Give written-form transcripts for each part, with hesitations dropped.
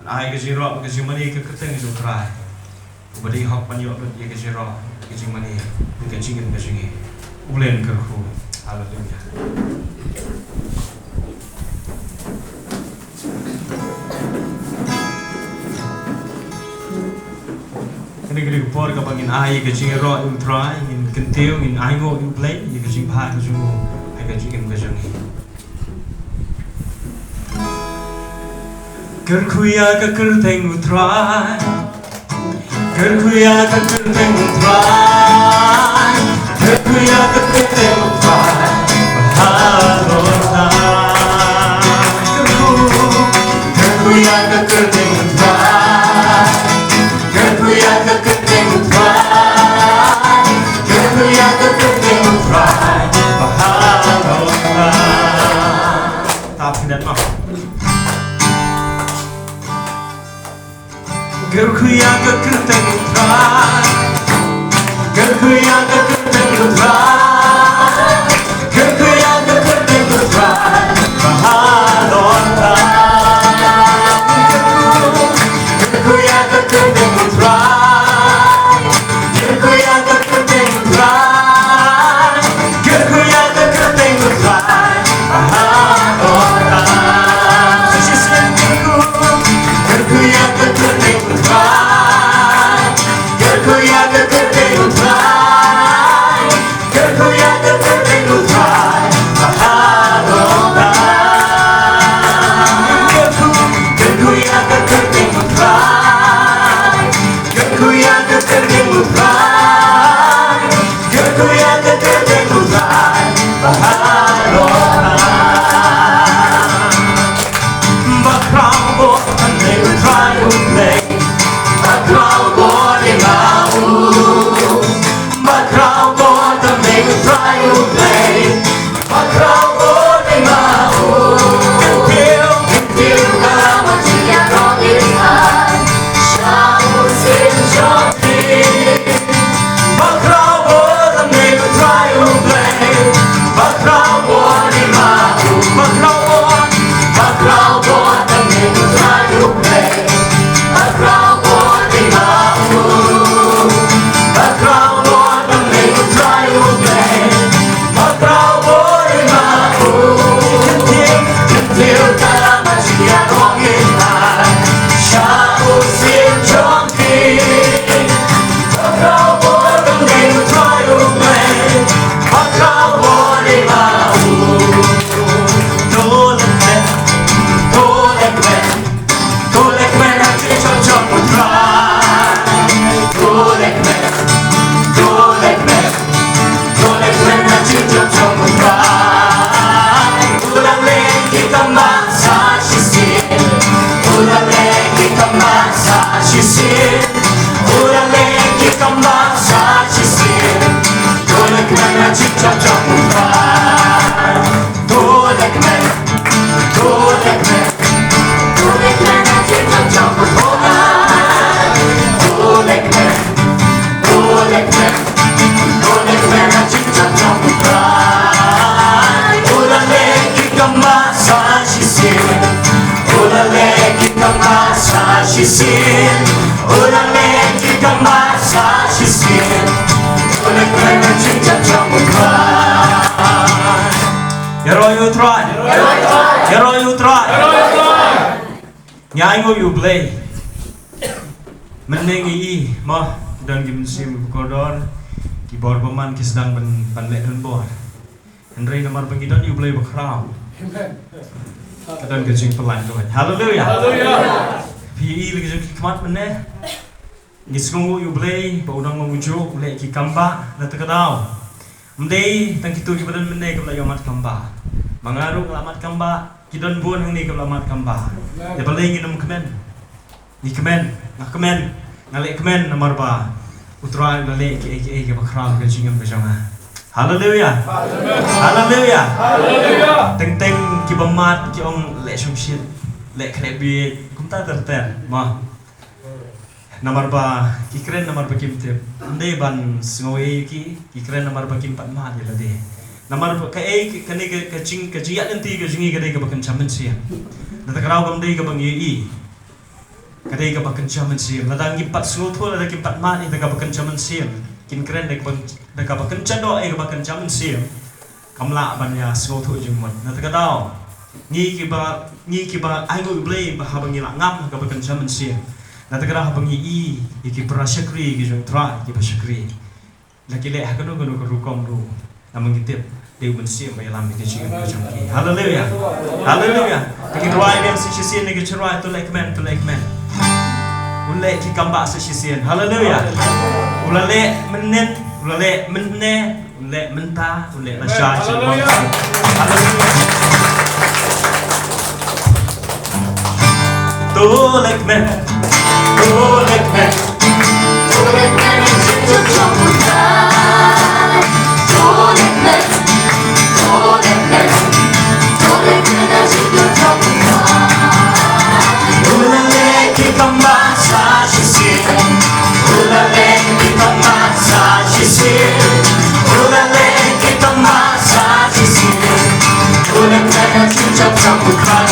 ai cái gì rõ cái gì mà đi cái tên cái gì trai và đi học bao nhiêu cái gì rõ cái gì mà đi cái gì cái gì ulen cái khu hallelujah negeri kupor ka bangin ai ka jing ro in try in kentiu in ai ngo in play ye ka jing pha ka jing ai ka jing ka jing ker khuya ka ker teng try ker khuya ka ker teng try ker khuya ka ker teng try bahalota ker khuya ka ker teng try ker khuya ka ker teng try ker khuya ka ker teng try bahalota tapi dan mah ker khuya ka ker teng try ker khuya ka ker teng try ker khuya ka ker teng try bahalota ker khuya ka ker teng try ker khuya ka ker teng try ker khuya ka ker teng try bahalota sisem ku ker khuya ka ker teng try ker khuya ka ker teng try ker khuya ka ker teng try bahalota ker khuya ka ker teng try ker khuya ka ker teng try ker khuya ka ker teng try bahalota bakrao bo ane try play bakrao bo de mau bakrao bo to make try play bakrao bo de mau until kama chia rong in ai shao sin joki bakrao bo to make try play bakrao bo de mau bakrao bo to make try play bakrao bo de mau bakrao bo to make try play bakrao bo de mau until kama chia rong in ai shao sin joki bakrao bo to make try play bakrao bo de mau Nyai ngo you play menengi mah dan gimsim kodor keyboard peman kisdang ban dan bor Henry nomor pengidon you play bakrao dan gejing pelan doan haleluya PE lagi kemat meneh ngisngu you play ba udang memujuk le ki kamba na tekadau mdei tang kitu ki badan meneh kala yamat kamba mangaru lamat kamba kidon buon hang ni kalamat kamba ya paling inum kemen ni kemen nak kemen ngale kemen nomor ba utra ngale ki bakram ke jingam bejama haleluya haleluya haleluya teng teng ki bamat ki ong le shumshit le krebi kumta terter ma nomor ba ki kren nomor ba kimte ndai ban sngoe ki kren nomor ba kim pat ma ya lade Namar ka kani ka jing nanti ka jingi ka dai ka bakan chaman siya. Nata karau kam dai ka bang yi. Kadai ka bakan jaman siam. Ladang gimpat selutu ladang gimpat mani dah ka bakan jaman siam. Kin keren dah ka bakan cado ka bakan jaman siam. Kamla banya selutu jumut. Nata ka daw. Ngi ki ba ai ngoi blei ba habang ngi ngam ka bakan jaman siam. Nata ka daw habang i ki prasyakri ki jong tra ki prasyakri. Lagi leh ka no ka rukom ru. Namang gitip Dew mensiam by alam kita cium macam ni. Haleluya, haleluya. Kita doa yang sesian negeri cerai tu like man, Ulek kita kambak sesian. Haleluya. Ulek menen, ulek menne, ulek mentah, ulek lasah. Haleluya. Tu like man, tu like man, tu like man yang cinta campurkan.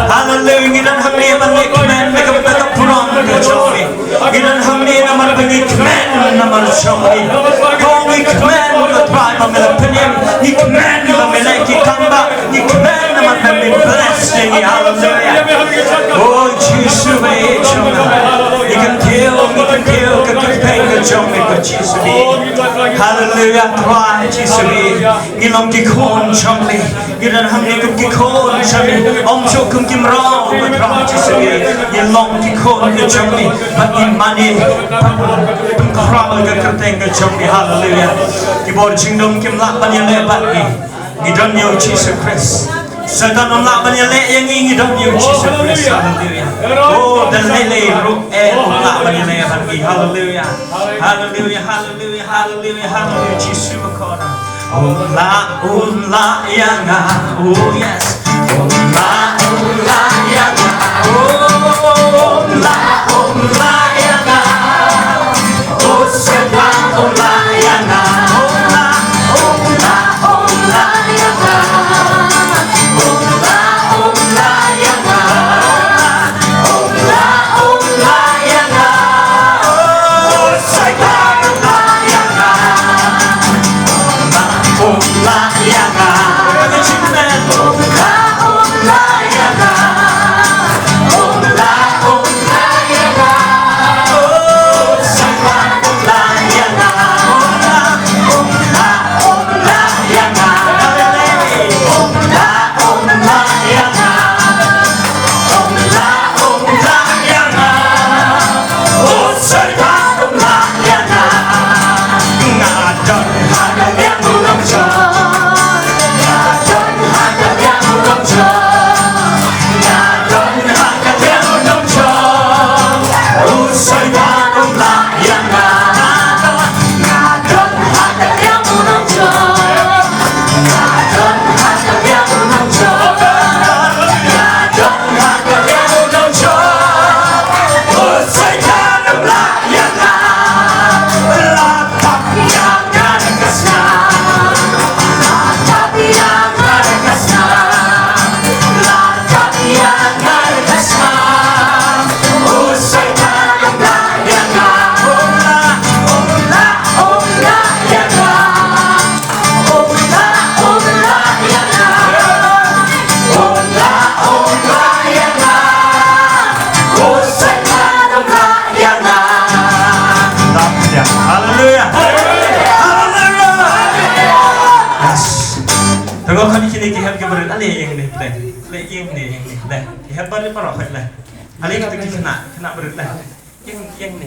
Hallelujah, gidan hamni malik man makam makam puran ke chori. Gidan hamni namal bangik man namal chori. Bangik man ke tribe amel penyem. Ik man namal ki kamba. Ik man namal bangik blessing. Hallelujah. Oh Jesus, we chori. You can kill ke pain ke chori ke Jesus. Hallelujah, tribe Jesus. Gilong ki kon chori. Gidan hamni ki kon chori. Om chokum ki mrong ke tribe Jesus. Gilong ki kon ke chori. But in money, crowd ke kerteng ke chori. Hallelujah. Ki bor chingdom ki mlak ban ye lebat ni. Gidon yo Jesus Christ. Setan nolak menyelek yang ingin dong you Jesus Christ. Hallelujah. Oh dan lele ru nolak menyelek lagi. Hallelujah. Hallelujah. Hallelujah. Hallelujah. Hallelujah. Jesus berkata. Ulah yang oh yes. Ulah yang ulah yang oh sedang ulah yang Tengok kali kini kita keberan ale yang ni, le yang ni, le. Kita baru parah le. Ale kita kena berat le. Yang ni.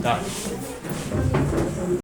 Tak.